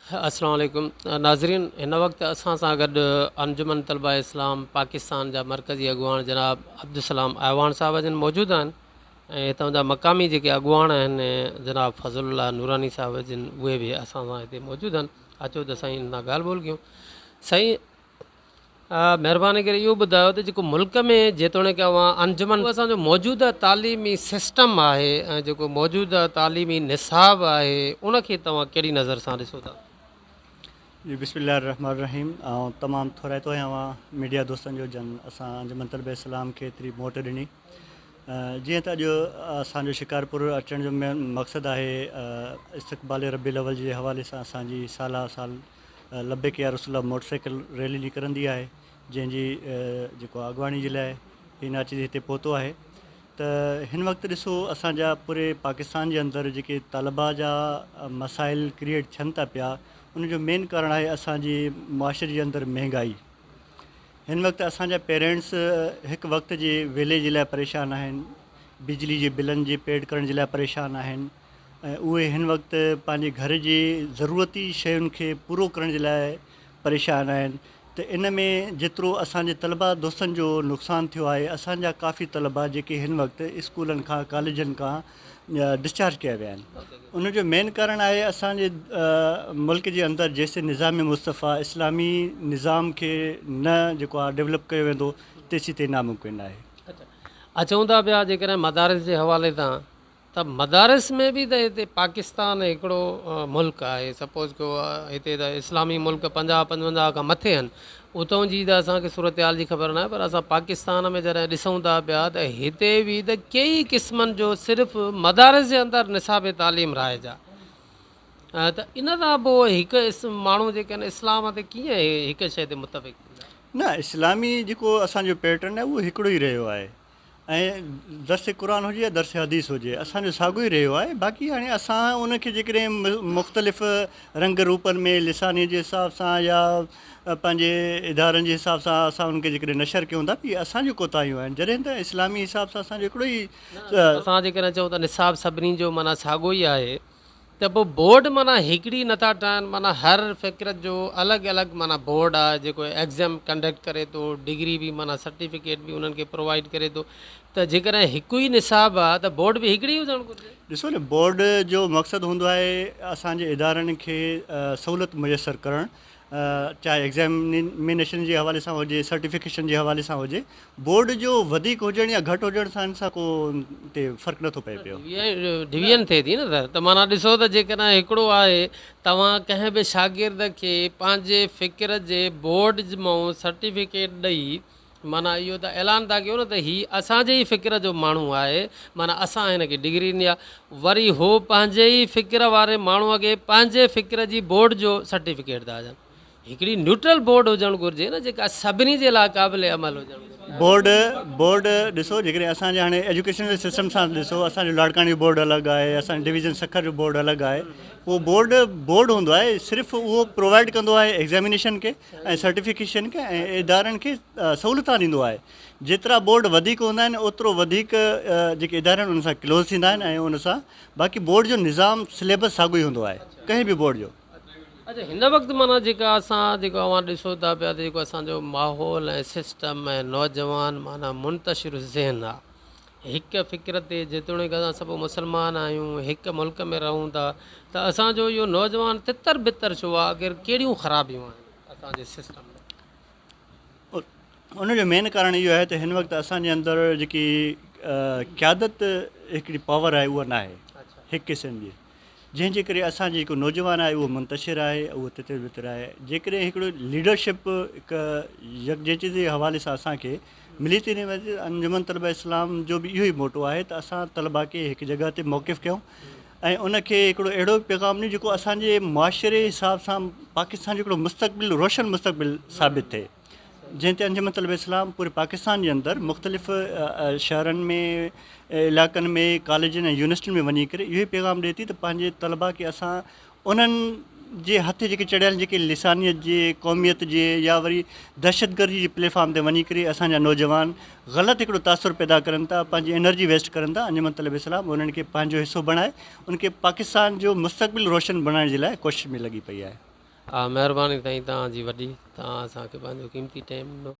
अस्सलाम वालेकुम नाज़रीन। हिन वक़्तु असां सां गॾु अंजुमन तलबा इस्लाम पाकिस्तान जा मरकज़ी अॻुवाण जनाब अब्दुलसलाम अहवान साहब जन मौजूदु आहिनि ऐं हितां जा मक़ामी जेके अॻुवाण आहिनि जनाब फज़लुल्लाह नूरानी साहब जिन उहे बि असां सां हिते मौजूदु आहिनि। अचो त साईं हिन सां ॻाल्हि ॿोल कयूं। साईं महिरबानी करे इहो ॿुधायो त जेको मुल्क में जेतोणीकि अंजुमन असांजो मौजूदा तालीमी सिस्टम आहे ऐं जेको मौजूदा तालीमी निसाब आहे उनखे तव्हां कहिड़ी नज़र सां ॾिसो था? जी बिस्मिल्लाहिर्रहमानिर्रहीम। तमामु थोराइतो आहियां मीडिया दोस्तनि जो जन असां अंजुमन तलबा इस्लाम खे एतिरी मोट ॾिनी। जीअं त अॼु असांजो शिकारपुर अचण जो मक़सदु आहे इस्तक़बाल रबीउल अव्वल जे हवाले सां असांजी साल लबैक या रसूल मोटरसाइकिल रैली निकिरंदी आहे, जंहिंजी जेको अॻुवाणी जे लाइ हिन अची हिते पहुतो आहे। त हिन वक़्तु ॾिसो असांजा पूरे पाकिस्तान जे अंदरि जेके तलबा जा मसाइल क्रिएट थियनि था पिया, उनजो मेन कारण आहे असांजी मुआशरे जे अंदरि महांगाई। हिन वक़्तु असांजा पेरेंट्स हिकु वक़्त जे वेले जे लाइ परेशान आहिनि, बिजली जे बिलनि जे पेड करण जे लाइ परेशान आहिनि ऐं उहे हिन वक़्तु पंहिंजे घर जी ज़रूरती शयुनि खे पूरो करण जे लाइ परेशान आहिनि। त इन में जेतिरो असांजे तलबा दोस्तनि जो नुक़सानु थियो आहे, असांजा काफ़ी तलबा जेके हिन वक़्तु स्कूलनि खां कॉलेजनि खां डिस्चार्ज कया विया आहिनि। उनजो मेन कारण आहे असांजे मुल्क जे अंदरि जेसिताईं निज़ाम मुस्तफ़ा इस्लामी निज़ाम खे न जेको आहे डेवलप कयो वेंदो तेसिताईं नामुमकिन आहे। चऊं था पिया जेकॾहिं मदारिस जे हवाले सां त मदारिस में बि त हिते पाकिस्तान हिकिड़ो मुल्क आहे, सपोज़ को हिते त इस्लामी मुल्क 50-55 खां मथे आहिनि, उतां जी त असांखे सूरत हाल जी ख़बर न आहे, पर असां पाकिस्तान में जॾहिं ॾिसूं था पिया त हिते बि त कई क़िस्मनि जो सिर्फ़ु मदारिस जे अंदरि निसाब तालीम राइज आहे। त इन खां पोइ हिकु माण्हू जेके आहिनि इस्लाम ते कीअं हिकु शइ ते मुतफ़िक़ थींदा? न, इस्लामी जेको असांजो पैटर्न आहे उहो हिकिड़ो ई रहियो आहे ऐं दर्स क़ुर हुजे या दर्स हदीस हुजे, असांजो साॻियो ई रहियो आहे। बाक़ी हाणे असां उनखे जेकॾहिं मुख़्तलिफ़ रंग रूपनि में लिसानी जे हिसाब सां या पंहिंजे इदारनि जे हिसाब सां असां उनखे जेकॾहिं नशर कयूं था, इहे असांजूं कोताहियूं आहिनि, जॾहिं त इस्लामी हिसाब सां असांजो हिकिड़ो ई असां जेकॾहिं चऊं त निसाब सभिनी जो माना साॻियो ई आहे, त पोइ बोर्ड माना हिकिड़ी नथा ठाहिनि, माना हर फ़िक्र जो अलॻि अलॻि माना बोर्ड आहे जेको एग्ज़ाम कंडक्ट करे थो, डिग्री बि माना सर्टिफिकेट बि उन्हनि खे प्रोवाइड करे थो। त जेकॾहिं हिकु ई निसाब आहे त बोर्ड बि हिकिड़ी हुजणु घुरिजे। ॾिसो न, बोर्ड जो मक़सदु हूंदो आहे असांजे इदारनि खे सहूलियत मुयसरु करणु, चाहे एग्ज़ामिनेशन जे हवाले सां हुजे, सर्टिफिकेशन जे हवाले सां हुजे। बोर्ड जो वधीक हुजणु या घटि हुजण सां हिन सां को ते फ़र्क़ु नथो पए पियो। डिवीजन थिए थी न त माना ॾिसो त जेकॾहिं हिकिड़ो आहे तव्हां कंहिं बि शागिर्द खे पंहिंजे फ़िक्र जे बोर्ड मां सर्टिफिकेट ॾेई माना इहो त ऐलान था कयो न त हीअ असांजे ई फ़िक्र जो माण्हू आहे, माना असां हिनखे डिग्री ॾिनी आहे। वरी हो पंहिंजे ई फ़िक्र वारे माण्हूअ खे पंहिंजे फ़िक्र जी बोर्ड जो सर्टिफिकेट था ॾियनि। हिकिड़ी न्यूट्रल बोर्ड हुजणु घुरिजे न, जेका सभिनी जे लाइ क़ाबिल अमल हुजणु घुरिजे। बोर्ड ॾिसो, जेकॾहिं असांजे हाणे एजुकेशनल सिस्टम सां ॾिसो, असांजो लाड़कानी जो बोर्ड अलॻि आहे, असांजो डिवीज़न सखर जो बोर्ड अलॻि आहे। उहो बोर्ड हूंदो आहे, सिर्फ़ु उहो प्रोवाइड कंदो आहे एग्ज़ामिनेशन खे ऐं सर्टिफिकेशन खे ऐं इदारनि खे सहूलियत ॾींदो आहे। जेतिरा बोर्ड वधीक हूंदा आहिनि ओतिरो वधीक जेके इदारा आहिनि उन सां क्लोज़ थींदा आहिनि ऐं उन सां बाक़ी बोर्ड जो निज़ाम सिलेबस साॻियो ई हूंदो आहे कंहिं बि बोर्ड जो। अच्छा, हिन वक़्तु माना जेका असां जेको अवां ॾिसो था पिया त जेको असांजो माहौल ऐं सिस्टम ऐं नौजवान माना मुंतशिर ज़हन आहे, हिकु फ़िक्र ते जेतोणीकि असां सभु मुस्लमान आहियूं, हिकु मुल्क में रहूं था, त असांजो इहो नौजवान तितर बितर छो आहे? अगरि कहिड़ियूं ख़राबियूं आहिनि असांजे सिस्टम में? उनजो मेन कारण इहो आहे त हिन वक़्तु असांजे अंदरि जेकी क़यादत हिकिड़ी पावर आहे उहा न आहे हिकु क़िस्म जी, जंहिंजे करे असांजो जेको नौजवान आहे उहो मुंतशिर आहे, उहो तितर बितर आहे। जेकॾहिं हिकिड़ो लीडरशिप हिकु यकजहती जे हवाले सां असांखे मिली थी वञे, अंजुमन तलबा इस्लाम जो बि इहो ई मोटो आहे त असां तलबा खे हिकु जॻह ते मौक़िफ़ कयूं ऐं उनखे हिकिड़ो अहिड़ो पैगाम ॾियूं जेको असांजे मुआशरे हिसाब सां पाकिस्तान जो हिकिड़ो मुस्तक़बिल रोशन मुस्तक़बिल साबित थिए, जंहिं ते अंजुमन तलबा इस्लाम पूरे पाकिस्तान जे अंदरि मुख़्तलिफ़ शहरनि में, इलाइक़नि में, कॉलेजनि ऐं यूनिवर्सिटियुनि में वञी करे इहो ई पैगाम ॾिए थी त पंहिंजे तलबा खे असां उन्हनि जे हथ जेके चढ़ियल जेके लिसानियत जे, क़ौमियत जे या वरी दहशतगर्दी जे प्लेटफॉर्म ते वञी करे असांजा नौजवान ग़लति हिकिड़ो तासुर पैदा करनि था, पंहिंजी एनर्जी वेस्ट करनि था। अंजुमन तलबा इस्लाम उन्हनि खे पंहिंजो हिसो बणाए उनखे पाकिस्तान जो मुस्तक़बिल रोशन बणाइण जे लाइ कोशिश में लॻी पई आहे। हा महिरबानी साईं तव्हांजी वॾी, तव्हां असांखे पंहिंजो क़ीमती टाइम ॾिनो।